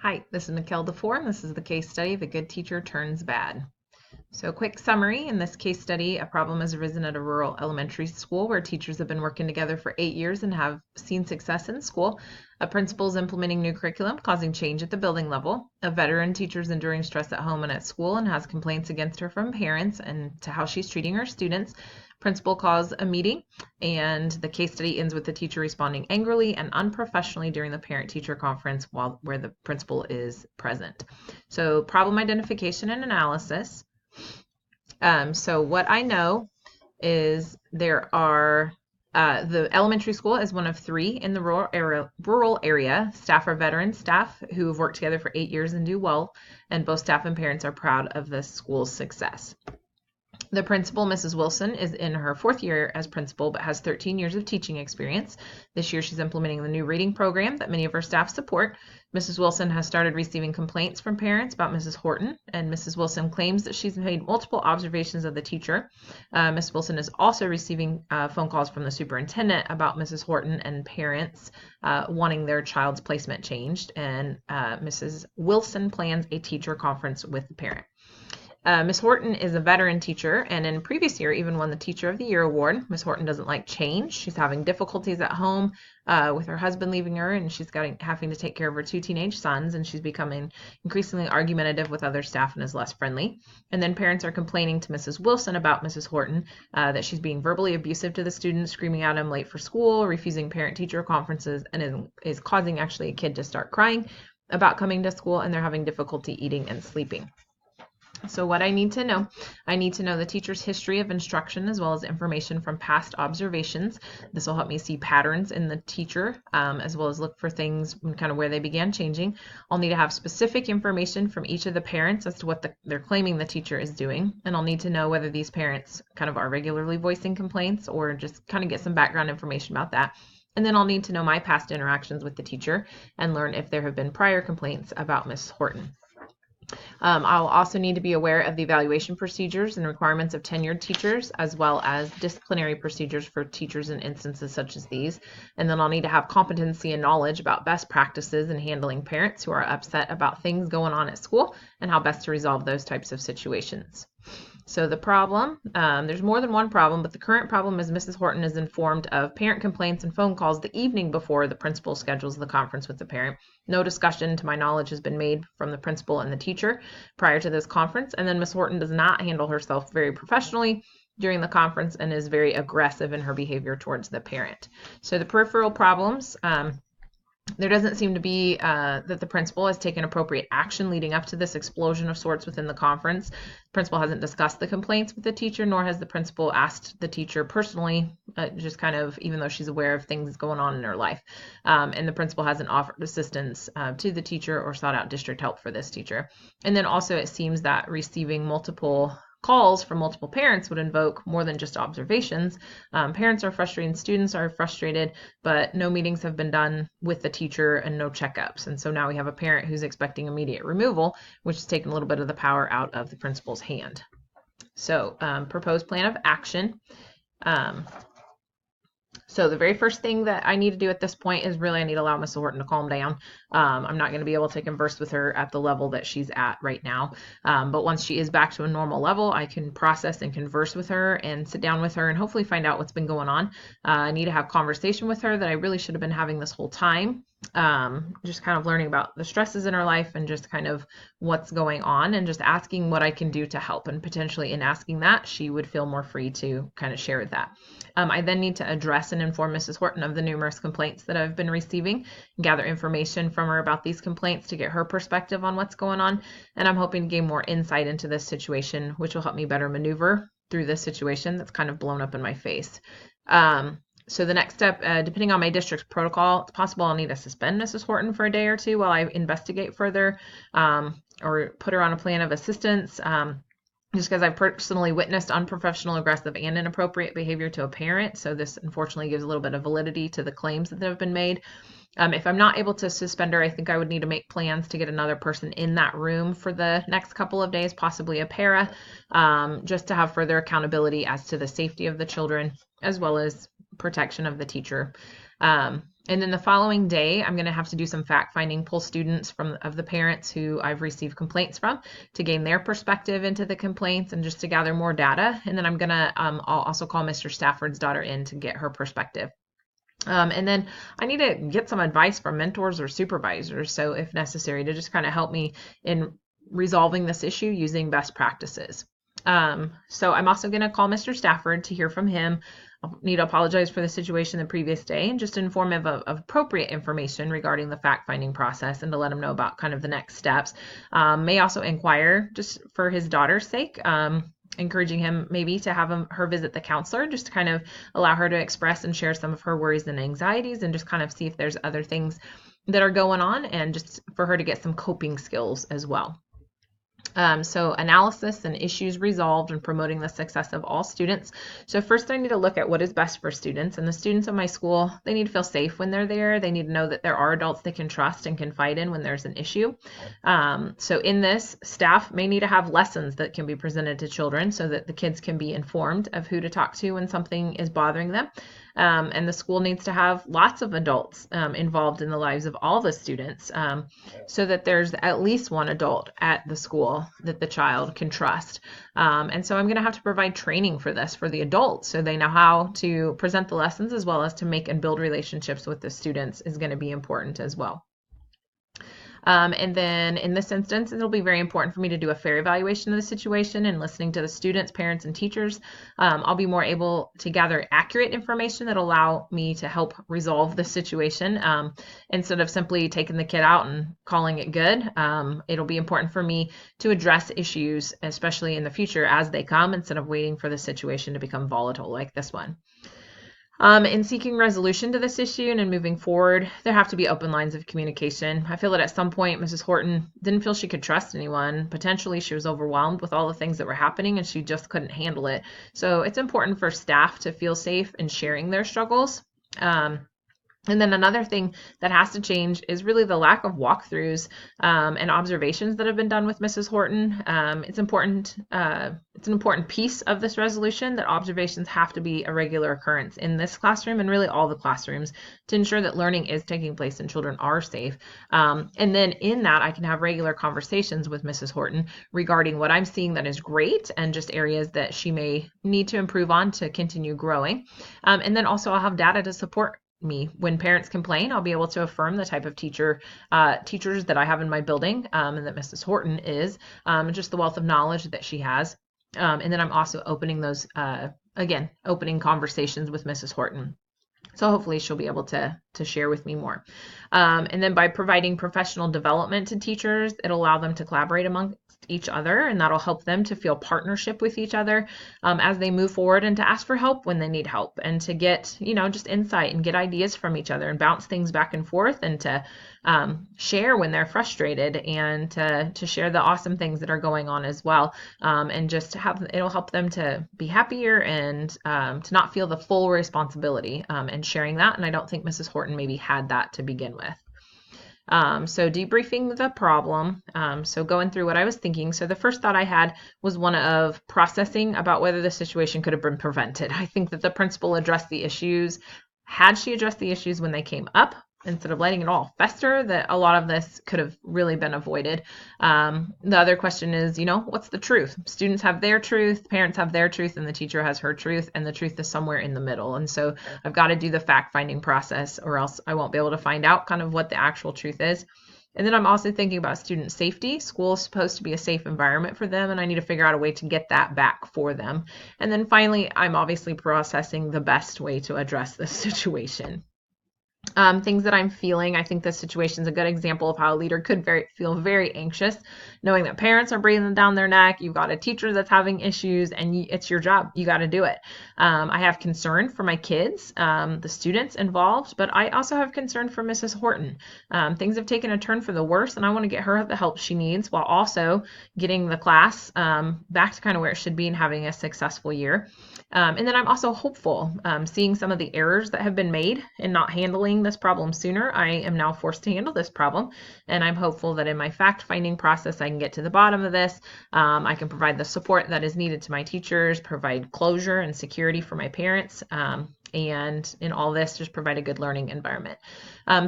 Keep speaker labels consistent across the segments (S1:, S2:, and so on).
S1: Hi, this is DeFore, and this is the case study of a good teacher turns bad. So quick summary, in this case study, a problem has arisen at a rural elementary school where teachers have been working together for 8 years and have seen success in school. A principal is implementing new curriculum, causing change at the building level. A veteran teacher is enduring stress at home and at school and has complaints against her from parents and to how she's treating her students. Principal calls a meeting, and the case study ends with the teacher responding angrily and unprofessionally during the parent-teacher conference where the principal is present. So problem identification and analysis. So what I know is there are the elementary school is one of 3 in the rural area. Staff are veteran staff who have worked together for 8 years and do well, and both staff and parents are proud of the school's success. The principal, Mrs. Wilson, is in her 4th year as principal, but has 13 years of teaching experience. This year she's implementing the new reading program that many of her staff support. Mrs. Wilson has started receiving complaints from parents about Mrs. Horton, and Mrs. Wilson claims that she's made multiple observations of the teacher. Mrs. Wilson is also receiving phone calls from the superintendent about Mrs. Horton and parents wanting their child's placement changed, and Mrs. Wilson plans a teacher conference with the parent. Ms. Horton is a veteran teacher, and in previous year even won the Teacher of the Year award. Ms. Horton doesn't like change. She's having difficulties at home with her husband leaving her, and she's having to take care of her 2 teenage sons, and she's becoming increasingly argumentative with other staff and is less friendly. And then parents are complaining to Mrs. Wilson about Mrs. Horton, that she's being verbally abusive to the students, screaming at him late for school, refusing parent-teacher conferences, and is causing actually a kid to start crying about coming to school, and they're having difficulty eating and sleeping. So what I need to know the teacher's history of instruction as well as information from past observations. This will help me see patterns in the teacher as well as look for things kind of where they began changing. I'll need to have specific information from each of the parents as to what they're claiming the teacher is doing. And I'll need to know whether these parents kind of are regularly voicing complaints or just kind of get some background information about that. And then I'll need to know my past interactions with the teacher and learn if there have been prior complaints about Miss Horton. I'll also need to be aware of the evaluation procedures and requirements of tenured teachers, as well as disciplinary procedures for teachers in instances such as these. And then I'll need to have competency and knowledge about best practices in handling parents who are upset about things going on at school and how best to resolve those types of situations. So the problem, there's more than one problem, but the current problem is Mrs. Horton is informed of parent complaints and phone calls the evening before the principal schedules the conference with the parent. No discussion, to my knowledge, has been made from the principal and the teacher prior to this conference. And then Ms. Horton does not handle herself very professionally during the conference and is very aggressive in her behavior towards the parent. So the peripheral problems, there doesn't seem to be that the principal has taken appropriate action leading up to this explosion of sorts within the conference. The principal hasn't discussed the complaints with the teacher, nor has the principal asked the teacher personally, just kind of, even though she's aware of things going on in her life. And the principal hasn't offered assistance to the teacher or sought out district help for this teacher. And then also it seems that receiving multiple calls from multiple parents would invoke more than just observations. Parents are frustrated, students are frustrated, but no meetings have been done with the teacher and no checkups. And so now we have a parent who's expecting immediate removal, which has taken a little bit of the power out of the principal's hand. So proposed plan of action. So the very first thing that I need to do at this point is really I need to allow Miss Horton to calm down. I'm not going to be able to converse with her at the level that she's at right now. But once she is back to a normal level, I can process and converse with her and sit down with her and hopefully find out what's been going on. I need to have conversation with her that I really should have been having this whole time. Just kind of learning about the stresses in her life and just kind of what's going on and just asking what I can do to help. And potentially in asking that, she would feel more free to kind of share that. I then need to address and inform Mrs. Horton of the numerous complaints that I've been receiving, gather information from her about these complaints to get her perspective on what's going on. And I'm hoping to gain more insight into this situation, which will help me better maneuver through this situation that's kind of blown up in my face. So the next step, depending on my district's protocol, it's possible I'll need to suspend Mrs. Horton for a day or two while I investigate further, or put her on a plan of assistance, just because I've personally witnessed unprofessional, aggressive, and inappropriate behavior to a parent. So this unfortunately gives a little bit of validity to the claims that have been made. If I'm not able to suspend her, I think I would need to make plans to get another person in that room for the next couple of days, possibly a para, just to have further accountability as to the safety of the children, as well as protection of the teacher. And then the following day, I'm going to have to do some fact finding, pull students of the parents who I've received complaints from to gain their perspective into the complaints and just to gather more data. And then I'm going to I'll also call Mr. Stafford's daughter in to get her perspective. And then I need to get some advice from mentors or supervisors, so if necessary, to just kind of help me in resolving this issue using best practices. So I'm also going to call Mr. Stafford to hear from him. I'll need to apologize for the situation the previous day and just inform him of appropriate information regarding the fact-finding process and to let him know about kind of the next steps. May also inquire just for his daughter's sake, encouraging him maybe to have her visit the counselor just to kind of allow her to express and share some of her worries and anxieties and just kind of see if there's other things that are going on and just for her to get some coping skills as well. So analysis and issues resolved and promoting the success of all students. So first I need to look at what is best for students, and the students of my school, they need to feel safe when they're there. They need to know that there are adults they can trust and confide in when there's an issue. So in this, staff may need to have lessons that can be presented to children so that the kids can be informed of who to talk to when something is bothering them. And the school needs to have lots of adults involved in the lives of all the students so that there's at least one adult at the school that the child can trust. And so I'm going to have to provide training for this for the adults so they know how to present the lessons as well as to make and build relationships with the students is going to be important as well. And then in this instance, it'll be very important for me to do a fair evaluation of the situation and listening to the students, parents, and teachers. I'll be more able to gather accurate information that allow me to help resolve the situation instead of simply taking the kid out and calling it good. It'll be important for me to address issues, especially in the future as they come, instead of waiting for the situation to become volatile like this one. In seeking resolution to this issue and in moving forward, there have to be open lines of communication. I feel that at some point, Mrs. Horton didn't feel she could trust anyone. Potentially, she was overwhelmed with all the things that were happening and she just couldn't handle it. So it's important for staff to feel safe in sharing their struggles. And then another thing that has to change is really the lack of walkthroughs and observations that have been done with Mrs. Horton. It's important. It's an important piece of this resolution that observations have to be a regular occurrence in this classroom and really all the classrooms to ensure that learning is taking place and children are safe. And then in that, I can have regular conversations with Mrs. Horton regarding what I'm seeing that is great and just areas that she may need to improve on to continue growing. And then also I'll have data to support me. When parents complain, I'll be able to affirm the type of teachers that I have in my building and that Mrs. Horton is, and just the wealth of knowledge that she has. And then I'm also opening those, opening conversations with Mrs. Horton. So hopefully she'll be able to share with me more. And then by providing professional development to teachers, it'll allow them to collaborate among each other, and that'll help them to feel partnership with each other as they move forward and to ask for help when they need help and to get, just insight and get ideas from each other and bounce things back and forth and to share when they're frustrated and to share the awesome things that are going on as well. And just it'll help them to be happier and to not feel the full responsibility and sharing that. And I don't think Mrs. Horton maybe had that to begin with. So debriefing the problem, so going through what I was thinking. So the first thought I had was one of processing about whether the situation could have been prevented. I think that the principal addressed the issues. Had she addressed the issues when they came up, instead of letting it all fester, that a lot of this could have really been avoided. The other question is, what's the truth? Students have their truth, parents have their truth, and the teacher has her truth, and the truth is somewhere in the middle. And so I've got to do the fact-finding process or else I won't be able to find out kind of what the actual truth is. And then I'm also thinking about student safety. School is supposed to be a safe environment for them, and I need to figure out a way to get that back for them. And then finally, I'm obviously processing the best way to address this situation. Things that I'm feeling. I think this situation is a good example of how a leader could feel very anxious, knowing that parents are breathing down their neck. You've got a teacher that's having issues, and it's your job. You got to do it. I have concern for my kids, the students involved, but I also have concern for Mrs. Horton. Things have taken a turn for the worse, and I want to get her the help she needs while also getting the class back to kind of where it should be and having a successful year. And then I'm also hopeful, seeing some of the errors that have been made in not handling this problem sooner. I am now forced to handle this problem, and I'm hopeful that in my fact-finding process, I can get to the bottom of this. I can provide the support that is needed to my teachers, provide closure and security for my parents, and in all this, just provide a good learning environment.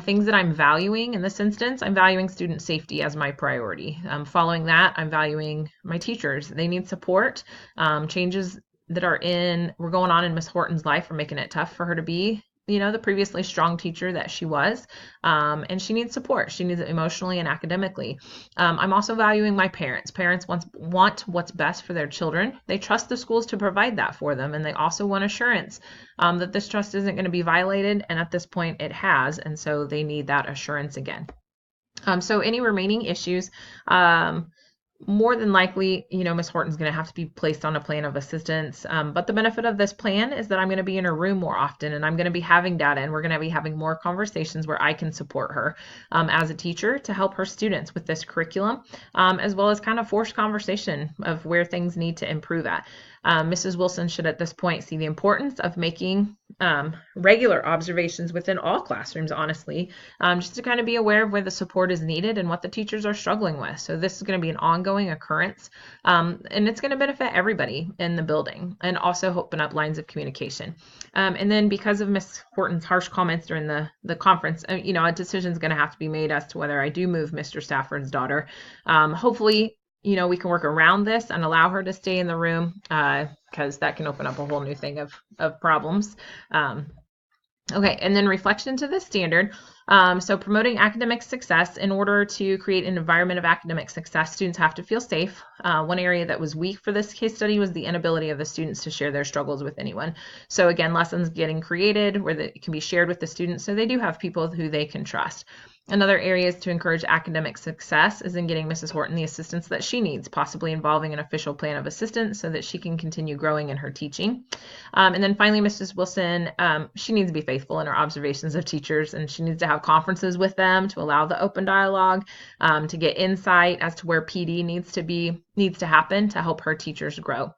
S1: Things that I'm valuing in this instance, I'm valuing student safety as my priority. Following that, I'm valuing my teachers. They need support. Changes that were going on in Miss Horton's life are making it tough for her to be, the previously strong teacher that she was. And she needs support. She needs it emotionally and academically. I'm also valuing my parents. Parents want what's best for their children. They trust the schools to provide that for them. And they also want assurance that this trust isn't going to be violated. And at this point it has. And so they need that assurance again. So any remaining issues, more than likely, Miss Horton's going to have to be placed on a plan of assistance. But the benefit of this plan is that I'm going to be in her room more often, and I'm going to be having data, and we're going to be having more conversations where I can support her as a teacher to help her students with this curriculum, as well as kind of force conversation of where things need to improve at. Mrs. Wilson should at this point see the importance of making regular observations within all classrooms, honestly, just to kind of be aware of where the support is needed and what the teachers are struggling with. So this is going to be an ongoing occurrence, and it's going to benefit everybody in the building and also open up lines of communication. And then because of Miss Horton's harsh comments during the conference, a decision is going to have to be made as to whether I do move Mr. Stafford's daughter. Hopefully, we can work around this and allow her to stay in the room, because that can open up a whole new thing of problems. Okay, and then reflection to the standard. So promoting academic success. In order to create an environment of academic success, students have to feel safe. One area that was weak for this case study was the inability of the students to share their struggles with anyone. So again, lessons getting created where it can be shared with the students so they do have people who they can trust. Another area is to encourage academic success is in getting Mrs. Horton the assistance that she needs, possibly involving an official plan of assistance so that she can continue growing in her teaching. And then finally, Mrs. Wilson, she needs to be faithful in her observations of teachers, and she needs to have conferences with them to allow the open dialogue, to get insight as to where PD needs to happen to help her teachers grow.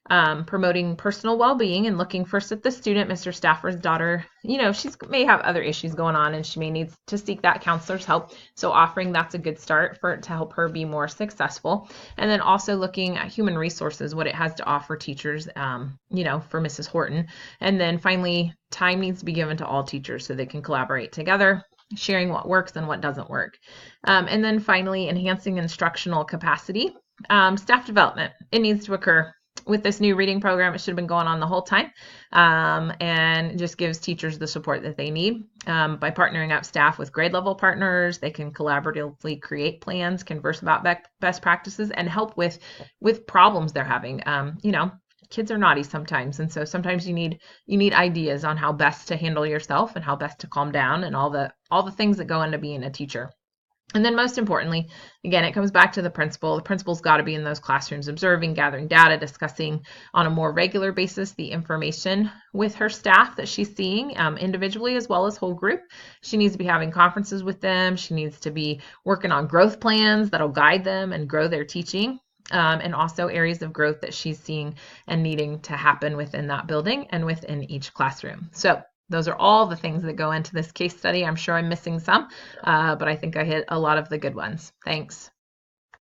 S1: Promoting personal well-being and looking first at the student. Mr. Stafford's daughter, she may have other issues going on and she may need to seek that counselor's help. So offering that's a good start to help her be more successful. And then also looking at human resources, what it has to offer teachers, for Mrs. Horton. And then finally, time needs to be given to all teachers so they can collaborate together, sharing what works and what doesn't work. And then finally, enhancing instructional capacity. Staff development, it needs to occur. With this new reading program, it should have been going on the whole time, and just gives teachers the support that they need. By partnering up staff with grade level partners, they can collaboratively create plans, converse about best practices, and help with problems they're having. Kids are naughty sometimes, and so sometimes you need ideas on how best to handle yourself and how best to calm down and all the things that go into being a teacher. And then most importantly, again, it comes back to the principal. The principal's got to be in those classrooms observing, gathering data, discussing on a more regular basis the information with her staff that she's seeing, individually as well as whole group. She needs to be having conferences with them. She needs to be working on growth plans that'll guide them and grow their teaching. And also areas of growth that she's seeing and needing to happen within that building and within each classroom. So those are all the things that go into this case study. I'm sure I'm missing some, but I think I hit a lot of the good ones. Thanks.